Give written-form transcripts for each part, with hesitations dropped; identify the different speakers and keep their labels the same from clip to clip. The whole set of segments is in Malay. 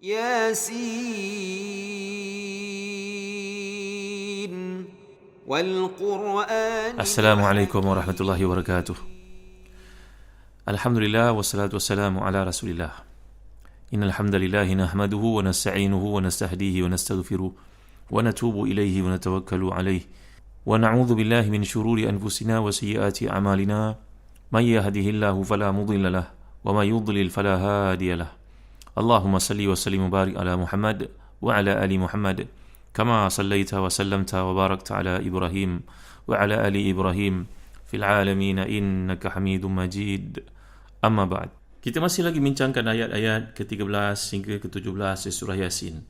Speaker 1: ياسين والقرآن
Speaker 2: Assalamualaikum warahmatullahi wabarakatuh. Alhamdulillah wassalatu wassalamu ala Rasulillah. Innal hamdalillah nahmaduhu wa nasta'inuhu wa nastahdihi wa nastaghfiruh wa natubu ilayhi wa natawakkalu alayhi wa na'udzu billahi min shururi anfusina wa sayyiati a'malina. May yahdihillahu fala mudilla lahu wa may yudlil fala hadiya lahu. Allahumma salli wa sallim wa barik ala Muhammad wa ala ali Muhammad kama sallaita wa sallamta wa barakta ala Ibrahim wa ala ali Ibrahim fil alamin innaka Hamidum Majid. Amma ba'd. Kita masih lagi bincangkan ayat-ayat ke-13 hingga ke-17 dari surah Yasin,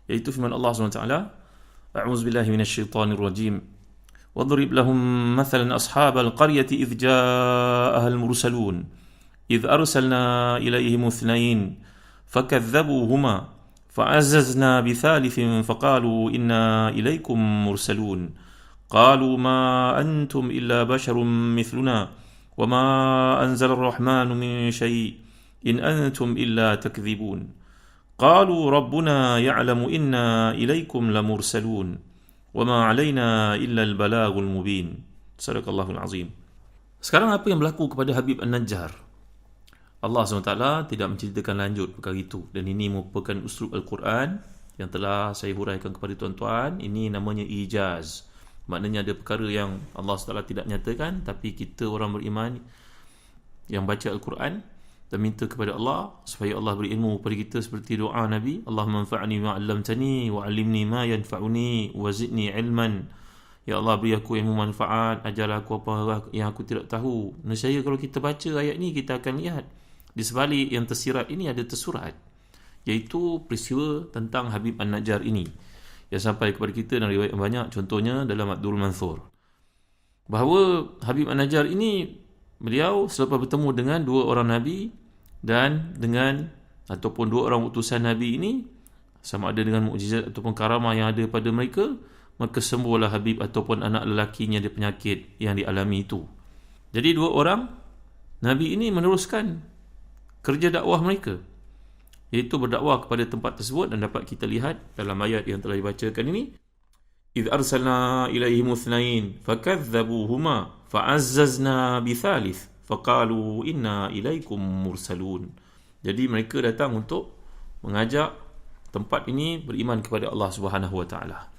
Speaker 2: iaitu firman Allah SWT, A'udzu billahi minasyaitonir rajim. Wadrib lahum mathalan ashabal qaryati idh ja'aha al-mursalun idh arsalna ilayhim ithnain fakadzabuhuma فعززنا بثالث فقالوا إنا إليكم مرسلون قالوا ما أنتم إلا بشر مثلنا وما أنزل الرحمن من شيء إن أنتم إلا تكذبون قالوا ربنا يعلم إنا إليكم لمرسلون وما علينا إلا البلاغ المبين. صدق الله العظيم. Sekarang apa yang berlaku kepada Habib An-Najjar? Allah SWT tidak menceritakan lanjut perkara itu, dan ini merupakan uslub Al-Quran yang telah saya huraikan kepada tuan-tuan. Ini namanya ijaz. Maknanya ada perkara yang Allah SWT tidak nyatakan, tapi kita orang beriman yang baca Al-Quran dan minta kepada Allah supaya Allah beri ilmu kepada kita seperti doa Nabi, Allahumma anfa'ni ma'allamtani wa'allimni ma yanfa'uni wa zidni ilman. Ya Allah, beri aku ilmu manfaat, ajar aku apa yang aku tidak tahu. Nescaya kalau kita baca ayat ni, kita akan lihat di sebalik yang tersirat ini ada tersurat, iaitu peristiwa tentang Habib An-Najjar ini yang sampai kepada kita dalam riwayat yang banyak. Contohnya dalam Ad-Durrul Mansur, bahawa Habib An-Najjar ini, beliau selepas bertemu dengan dua orang Nabi dan dengan ataupun dua orang utusan Nabi ini, sama ada dengan mukjizat ataupun karamah yang ada pada mereka, maka sembuhlah Habib ataupun anak lelakinya dari penyakit yang dialami itu. Jadi dua orang Nabi ini meneruskan kerja dakwah mereka, iaitu berdakwah kepada tempat tersebut. Dan dapat kita lihat dalam ayat yang telah dibacakan ini, idh arsalna ilaihim ithnain fakadzabuhuma fa'azzazna bithalith faqalu inna ilaikum mursalun. Jadi mereka datang untuk mengajak tempat ini beriman kepada Allah Subhanahu wa taala,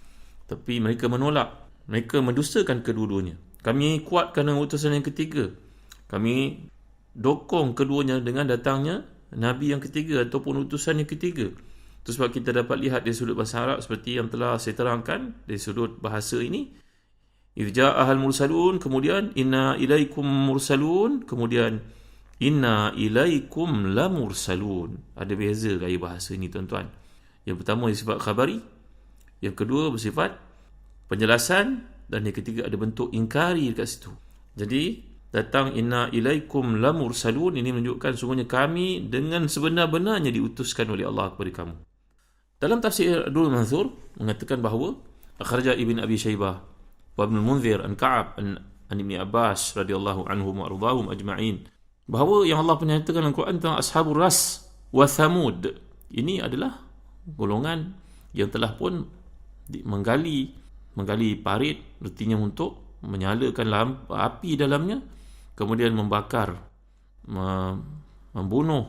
Speaker 2: tapi mereka menolak, mereka mendustakan kedua-duanya. Kami kuatkan dengan utusan yang ketiga, kami dokong keduanya dengan datangnya Nabi yang ketiga ataupun utusan yang ketiga. Itu sebab kita dapat lihat dari sudut bahasa Arab seperti yang telah saya terangkan dari sudut bahasa ini, irja'ahal mursalun, kemudian inna ilaikum mursalun, kemudian inna ilaikum la mursalun. Ada beza gaya bahasa ini, tuan-tuan. Yang pertama bersifat khabari, yang kedua bersifat penjelasan, dan yang ketiga ada bentuk ingkari dekat situ. Jadi datang inna ilaikum la mursalun, ini menunjukkan sungguhnya kami dengan sebenar-benarnya diutuskan oleh Allah kepada kamu. Dalam tafsir Ad-Durrul Mansur mengatakan bahawa akhraja Ibn Abi Shaybah wa Ibn Munzir an Ka'ab an Ibn Abbas radhiyallahu anhum wa ardahum ajma'in, bahawa yang Allah menyatakan dalam Quran tentang Ashabul Ras wa Thamud, ini adalah golongan yang telah pun menggali parit, artinya untuk menyalakan api dalamnya, kemudian membakar, membunuh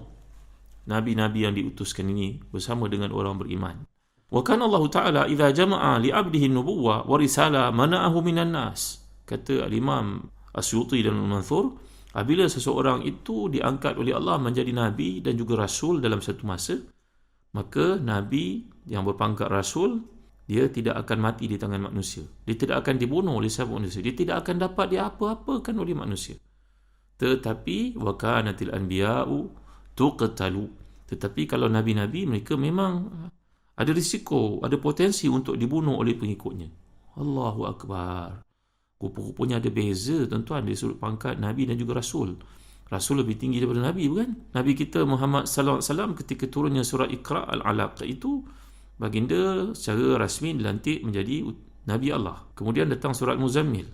Speaker 2: nabi-nabi yang diutuskan ini bersama dengan orang beriman. Wa kana Allah Ta'ala idza jama'a li 'abdihi an-nubuwah wa risala mana'ahu minan nas. Kata al-Imam As-Suyuti dan Al-Mansur, apabila seseorang itu diangkat oleh Allah menjadi nabi dan juga rasul dalam satu masa, maka nabi yang berpangkat rasul, dia tidak akan mati di tangan manusia, dia tidak akan dibunuh oleh siapa manusia, dia tidak akan dapat diapa-apakan oleh manusia. Tetapi wa kanatil anbiya'u tuqtalu, tetapi kalau nabi-nabi, mereka memang ada risiko, ada potensi untuk dibunuh oleh pengikutnya. Allahu Akbar. Rupa-rupanya ada beza, tuan-tuan, dari sudut pangkat nabi dan juga rasul. Rasul lebih tinggi daripada nabi, bukan? Nabi kita Muhammad sallallahu alaihi wasallam, ketika turunnya surah Iqra al-Alaq itu, baginda secara rasmi dilantik menjadi Nabi Allah. Kemudian datang surat Muzammil,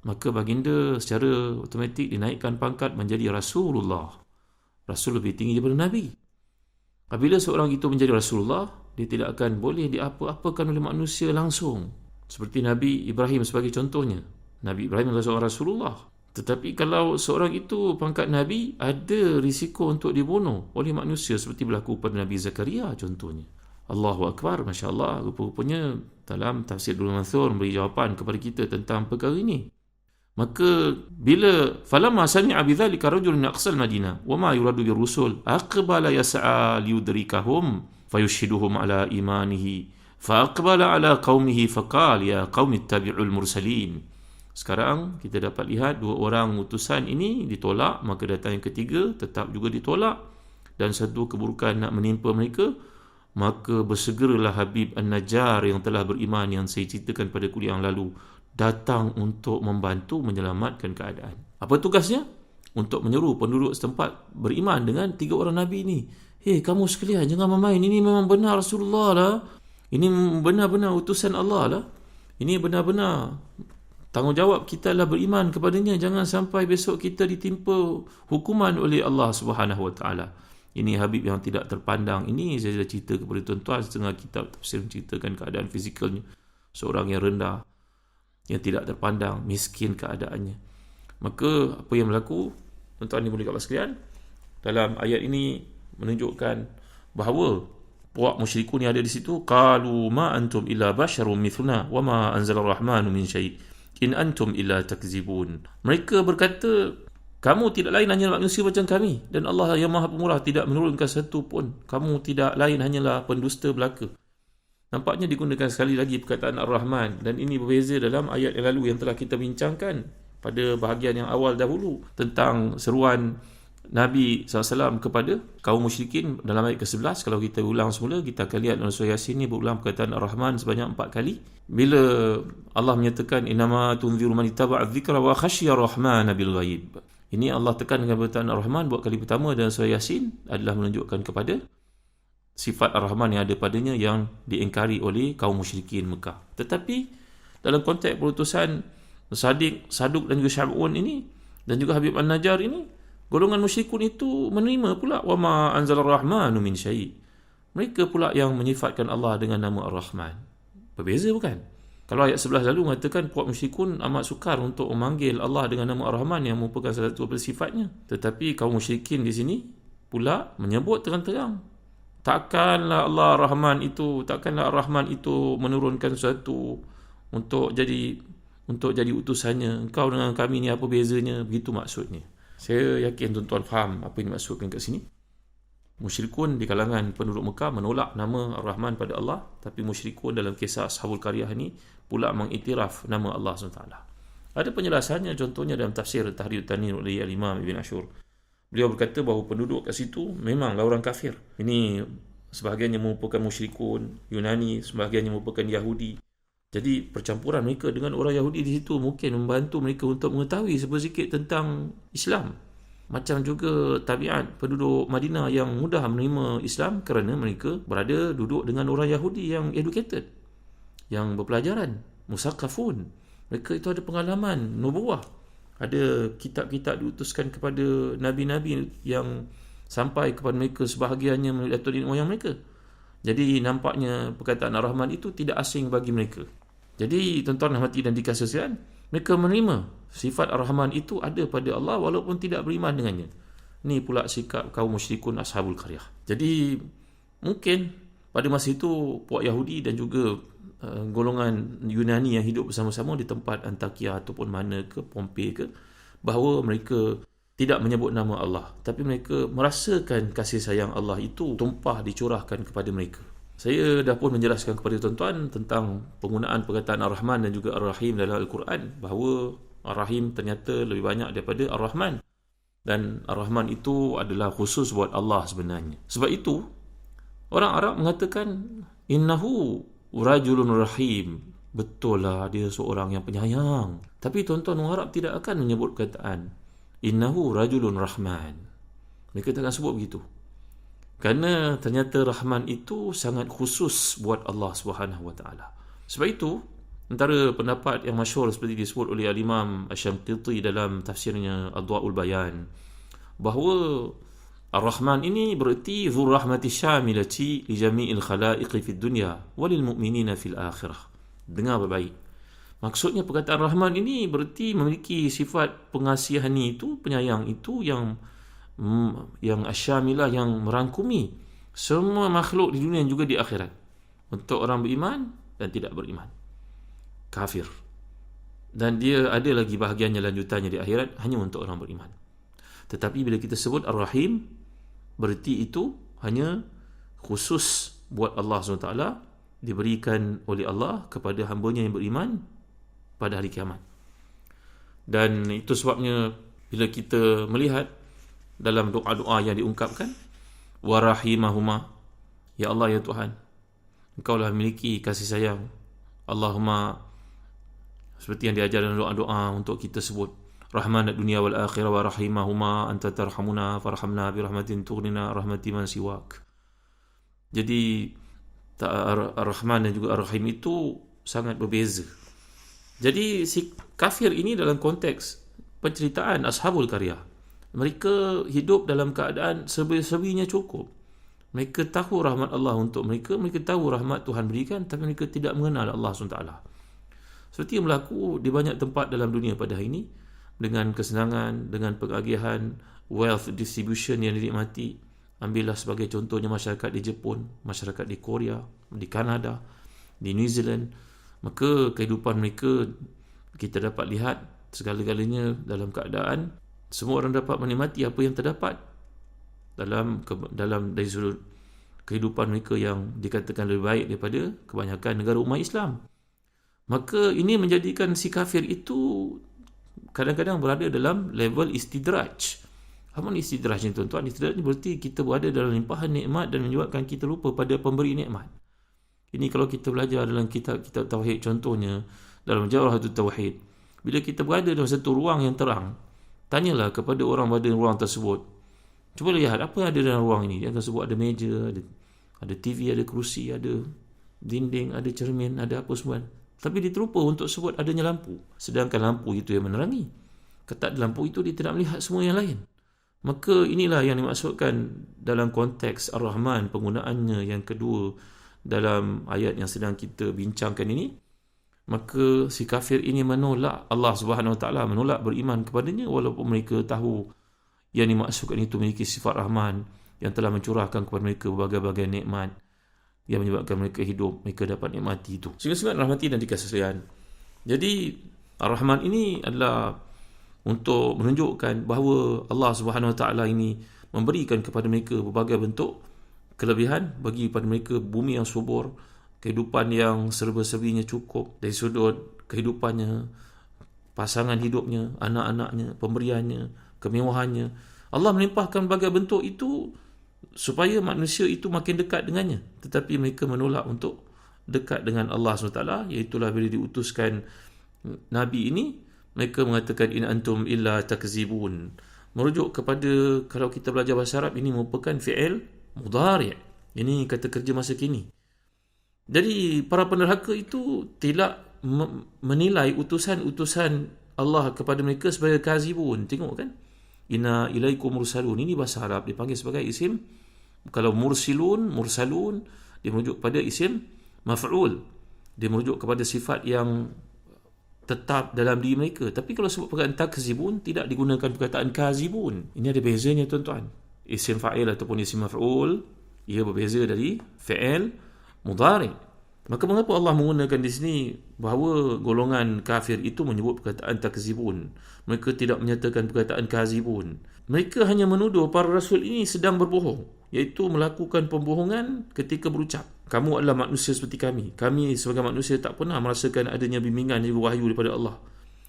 Speaker 2: maka baginda secara automatik dinaikkan pangkat menjadi Rasulullah. Rasul lebih tinggi daripada Nabi. Apabila seorang itu menjadi Rasulullah, dia tidak akan boleh diapa-apakan oleh manusia langsung. Seperti Nabi Ibrahim sebagai contohnya. Nabi Ibrahim adalah seorang Rasulullah. Tetapi kalau seorang itu pangkat Nabi, ada risiko untuk dibunuh oleh manusia seperti berlaku pada Nabi Zakaria contohnya. Allahu Akbar, Masya Allah. Rupa-rupanya dalam tafsir Durrul Mansur memberi jawapan kepada kita tentang perkara ini. Maka bila falamma sami'a bidzalika rajulun min aqsal Madinah wa ma yuradu birrusul aqbala yas'a liyudrikahum fayushhiduhum ala imanihi fa aqbala ala qaumihi faqala ya qaumi ittabi'ul mursalin. Sekarang kita dapat lihat dua orang utusan ini ditolak, maka datang yang ketiga tetap juga ditolak, dan satu keburukan nak menimpa mereka. Maka bersegeralah Habib An-Najjar yang telah beriman yang saya ceritakan pada kuliah yang lalu, datang untuk membantu menyelamatkan keadaan. Apa tugasnya? Untuk menyeru penduduk setempat beriman dengan tiga orang Nabi ini. Hei, kamu sekalian, jangan main-main. Ini memang benar Rasulullah lah. Ini benar-benar utusan Allah lah. Ini benar-benar tanggungjawab kita lah beriman kepadanya. Jangan sampai besok kita ditimpa hukuman oleh Allah Subhanahu Wa Taala. Ini Habib yang tidak terpandang. Ini saya dah cerita kepada tuan-tuan, setengah kitab tafsir menceritakan keadaan fizikalnya. Seorang yang rendah, yang tidak terpandang, miskin keadaannya. Maka apa yang berlaku, tuan-tuan dimulakan sekalian, dalam ayat ini menunjukkan bahawa puak musyrikun yang ada di situ, qalu ma antum illa basyarum mithluna wa ma anzalar rahmanu min syai' in antum illa takzibun. Mereka berkata, kamu tidak lain hanyalah manusia macam kami, dan Allah yang Maha Pemurah tidak menurunkan satu pun. Kamu tidak lain hanyalah pendusta belaka. Nampaknya digunakan sekali lagi perkataan Ar-Rahman, dan ini berbeza dalam ayat yang lalu yang telah kita bincangkan pada bahagian yang awal dahulu tentang seruan Nabi SAW kepada kaum musyrikin dalam ayat ke-11. Kalau kita ulang semula, kita akan lihat dalam surah Yasin ini berulang perkataan Ar-Rahman sebanyak 4 kali. Bila Allah menyatakan innama tunziru man ittaba'a dzikra wa khasyiya ar-rahmana bil ghaib. Ini Allah tekan dengan perkataan Ar-Rahman buat kali pertama dalam surah Yasin adalah menunjukkan kepada sifat Ar-Rahman yang ada padanya yang diingkari oleh kaum musyrikin Mekah. Tetapi dalam konteks perutusan Saduk dan juga Syab'un ini dan juga Habib An-Najjar ini, golongan musyrikun itu menerima pula wa ma anzalar rahmanu min syai'. Mereka pula yang menyifatkan Allah dengan nama Ar-Rahman. Berbeza bukan? Kalau ayat 11 lalu mengatakan puak musyrikun amat sukar untuk memanggil Allah dengan nama Ar-Rahman yang merupakan salah satu sifatnya. Tetapi kaum musyrikin di sini pula menyebut terang-terang, takkanlah Ar-Rahman itu menurunkan sesuatu untuk jadi utusannya. Engkau dengan kami ni apa bezanya? Begitu maksudnya. Saya yakin tuan-tuan faham apa yang dimaksudkan kat sini. Musyrikun di kalangan penduduk Mekah menolak nama Ar-Rahman pada Allah, tapi musyrikun dalam kisah Ashabul Qaryah ini pula mengiktiraf nama Allah SWT. Ada penjelasannya, contohnya dalam tafsir Tahrir Tanwir oleh Al-Imam Ibn Ashur. Beliau berkata bahawa penduduk kat situ memanglah orang kafir. Ini sebahagiannya merupakan musyrikun Yunani, sebahagiannya merupakan Yahudi. Jadi percampuran mereka dengan orang Yahudi di situ mungkin membantu mereka untuk mengetahui sedikit tentang Islam. Macam juga tabiat penduduk Madinah yang mudah menerima Islam kerana mereka berada duduk dengan orang Yahudi yang educated, yang berpelajaran, musaqqafun. Mereka itu ada pengalaman nubuah. Ada kitab-kitab diutuskan kepada nabi-nabi yang sampai kepada mereka sebahagiannya melalui datuk nenek moyang mereka. Jadi nampaknya perkataan Ar-Rahman itu tidak asing bagi mereka. Jadi tuan-tuan hati dan dikasih sekalian, mereka menerima sifat Ar-Rahman itu ada pada Allah walaupun tidak beriman dengannya. Ini pula sikap kaum musyrikun Ashabul Qaryah. Jadi mungkin pada masa itu puak Yahudi dan juga golongan Yunani yang hidup bersama-sama di tempat Antakya ataupun mana ke Pompei ke, bahawa mereka tidak menyebut nama Allah, tapi mereka merasakan kasih sayang Allah itu tumpah dicurahkan kepada mereka. Saya dah pun menjelaskan kepada tuan-tuan tentang penggunaan perkataan Ar-Rahman dan juga Ar-Rahim dalam Al-Quran, bahawa Ar-Rahim ternyata lebih banyak daripada Ar-Rahman, dan Ar-Rahman itu adalah khusus buat Allah sebenarnya. Sebab itu orang Arab mengatakan innahu rajulun rahim. Betul lah, dia seorang yang penyayang. Tapi tuan-tuan orang Arab tidak akan menyebut perkataan innahu rajulun rahman. Mereka tak akan sebut begitu. Kerana ternyata Rahman itu sangat khusus buat Allah Subhanahu Wa Taala. Sebab itu antara pendapat yang masyhur seperti disebut oleh Al-Imam Asy-Syamqiti dalam tafsirnya Adwa'ul Bayan, bahawa Ar-Rahman ini bererti Dzur rahmati syamilati li jami'il khalaiqi fid dunya walil mu'minina fil akhirah. Dengar baik-baik. Maksudnya perkataan Rahman ini bererti memiliki sifat pengasihan itu, penyayang itu yang asyamilah, yang merangkumi semua makhluk di dunia dan juga di akhirat. Untuk orang beriman dan tidak beriman, kafir. Dan dia ada lagi bahagiannya, lanjutannya di akhirat, hanya untuk orang beriman. Tetapi bila kita sebut Ar-Rahim, berarti itu hanya khusus buat Allah SWT, diberikan oleh Allah kepada hamba-Nya yang beriman pada hari kiamat. Dan itu sebabnya bila kita melihat dalam doa-doa yang diungkapkan, wa rahimahuma, ya Allah ya Tuhan, Engkaulah memiliki kasih sayang. Allahumma, seperti yang diajar dalam doa-doa untuk kita sebut, Rahman ad-dunya wal akhirah wa rahimahuma anta tarhamuna farhamna bi rahmatin tughnina rahmati man siwak. Jadi Ar-Rahman dan juga Ar-Rahim itu sangat berbeza. Jadi si kafir ini dalam konteks penceritaan Ashabul Qaryah, mereka hidup dalam keadaan serba-serbinya cukup. Mereka tahu rahmat Allah untuk mereka, mereka tahu rahmat Tuhan berikan, tapi mereka tidak mengenal Allah SWT. Seperti yang berlaku di banyak tempat dalam dunia pada hari ini, dengan kesenangan, dengan pengagihan, wealth distribution yang dinikmati. Ambillah sebagai contohnya masyarakat di Jepun, masyarakat di Korea, di Kanada, di New Zealand. Maka kehidupan mereka kita dapat lihat segala-galanya dalam keadaan semua orang dapat menikmati apa yang terdapat dalam dari sudut kehidupan mereka yang dikatakan lebih baik daripada kebanyakan negara umat Islam. Maka ini menjadikan si kafir itu kadang-kadang berada dalam level istidraj. Apa ni istidraj ni tuan-tuan? Istidraj ni berarti kita berada dalam limpahan nikmat dan menyebabkan kita lupa pada pemberi nikmat. Ini kalau kita belajar dalam kitab-kitab Tauhid, contohnya dalam Jawharatul Tauhid, bila kita berada dalam satu ruang yang terang, tanyalah kepada orang pada ruang tersebut, cuba lihat apa yang ada dalam ruang ini. Dia akan sebut ada meja, ada TV, ada kerusi, ada dinding, ada cermin, ada apa semua. Tapi dia terlupa untuk sebut adanya lampu. Sedangkan lampu itu yang menerangi. Ketak lampu itu dia tidak melihat semua yang lain. Maka inilah yang dimaksudkan dalam konteks Ar-Rahman, penggunaannya yang kedua dalam ayat yang sedang kita bincangkan ini. Maka si kafir ini menolak Allah Subhanahu Wa Taala, menolak beriman kepadanya, walaupun mereka tahu yang dimaksudkan itu memiliki sifat Rahman yang telah mencurahkan kepada mereka berbagai-bagai nikmat yang menyebabkan mereka hidup, mereka dapat nikmati itu. Sungguh-sungguh rahmati dan dikasih sayang. Jadi Ar-Rahman ini adalah untuk menunjukkan bahawa Allah Subhanahu Wa Taala ini memberikan kepada mereka berbagai bentuk kelebihan, bagi pada mereka bumi yang subur, kehidupan yang serba-serbinya cukup dari sudut kehidupannya, pasangan hidupnya, anak-anaknya, pemberiannya, kemewahannya. Allah melimpahkan berbagai bentuk itu supaya manusia itu makin dekat dengannya. Tetapi mereka menolak untuk dekat dengan Allah SWT, iaitulah bila diutuskan Nabi ini, mereka mengatakan in antum illa takzibun. Merujuk kepada, kalau kita belajar bahasa Arab, ini merupakan fi'il mudhari'. Ini kata kerja masa kini. Jadi para penerhaka itu tidak menilai utusan-utusan Allah kepada mereka sebagai kazibun. Tengok kan? Inna ilaikum mursalun. Ini bahasa Arab dipanggil sebagai isim. Kalau mursalun, dia merujuk pada isim maf'ul. Dia merujuk kepada sifat yang tetap dalam diri mereka. Tapi kalau sebut perkataan takzibun, tidak digunakan perkataan kazibun. Ini ada bezanya tuan-tuan. Isim fa'il ataupun isim maf'ul, ia berbeza dari fi'il mudhari'. Maka mengapa Allah menggunakan di sini bahawa golongan kafir itu menyebut perkataan takzibun? Mereka tidak menyatakan perkataan kazibun. Mereka hanya menuduh para rasul ini sedang berbohong, iaitu melakukan pembohongan ketika berucap, kamu adalah manusia seperti kami. Kami sebagai manusia tak pernah merasakan adanya bimbingan dan wahyu daripada Allah.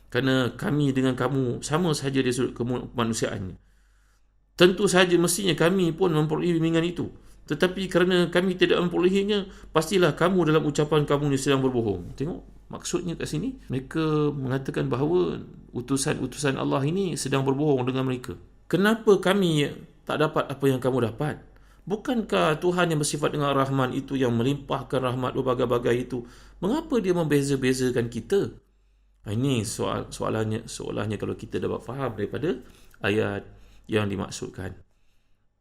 Speaker 2: Kerana kami dengan kamu sama sahaja dari sudut kemanusiaan. Tentu sahaja mestinya kami pun memperolehi bimbingan itu. Tetapi kerana kami tidak memperolehinya, pastilah kamu dalam ucapan kamu ni sedang berbohong. Tengok maksudnya kat sini. Mereka mengatakan bahawa utusan-utusan Allah ini sedang berbohong dengan mereka. Kenapa kami tak dapat apa yang kamu dapat? Bukankah Tuhan yang bersifat dengan Rahman itu, yang melimpahkan rahmat berbagai-bagai itu, mengapa dia membeza-bezakan kita? Ini soalannya kalau kita dapat faham daripada ayat yang dimaksudkan.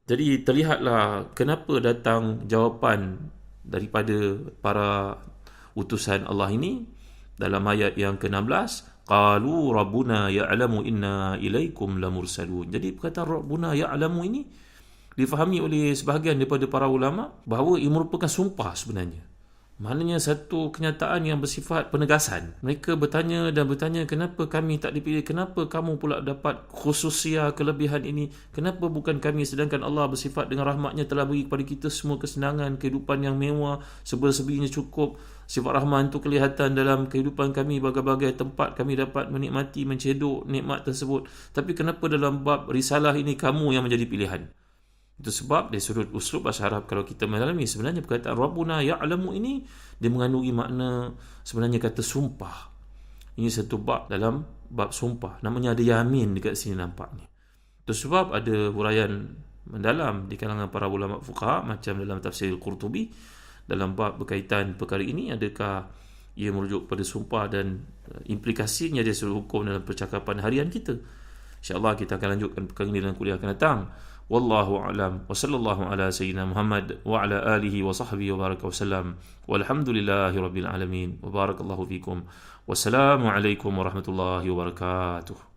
Speaker 2: Jadi terlihatlah kenapa datang jawapan daripada para utusan Allah ini dalam ayat yang ke-16, qalu rabbuna ya'lamu inna ilaikum lamursalun. Jadi perkataan rabbuna ya'lamu ini difahami oleh sebahagian daripada para ulama bahawa ia merupakan sumpah sebenarnya. Maknanya satu kenyataan yang bersifat penegasan. Mereka bertanya dan bertanya, kenapa kami tak dipilih? Kenapa kamu pula dapat khususia kelebihan ini? Kenapa bukan kami? Sedangkan Allah bersifat dengan rahmatnya telah beri kepada kita semua kesenangan, kehidupan yang mewah, seber-sebinya cukup. Sifat rahman itu kelihatan dalam kehidupan kami, bagai-bagai tempat kami dapat menikmati, mencedok nikmat tersebut. Tapi kenapa dalam bab risalah ini kamu yang menjadi pilihan? Itu sebab dari sudut uslub bahasa Arab, kalau kita mendalami sebenarnya perkataan Rabbuna ya'lamu ini dia mengandungi makna sebenarnya kata sumpah. Ini satu bab dalam bab sumpah, namanya ada yamin dekat sini nampaknya. Itu sebab ada huraian mendalam di kalangan para ulama fuqaha macam dalam tafsir Qurtubi dalam bab berkaitan perkara ini, adakah ia merujuk pada sumpah dan implikasinya dia sudut hukum dalam percakapan harian kita. InsyaAllah kita akan lanjutkan perkara ini dalam kuliah akan datang. Wallahu a'lam wa sallallahu ala sayyidina Muhammad wa ala alihi wa sahbihi wa baraka wa sallam walhamdulillahi rabbil alamin wa barakallahu fikum. Wassalamu alaikum warahmatullahi wabarakatuh.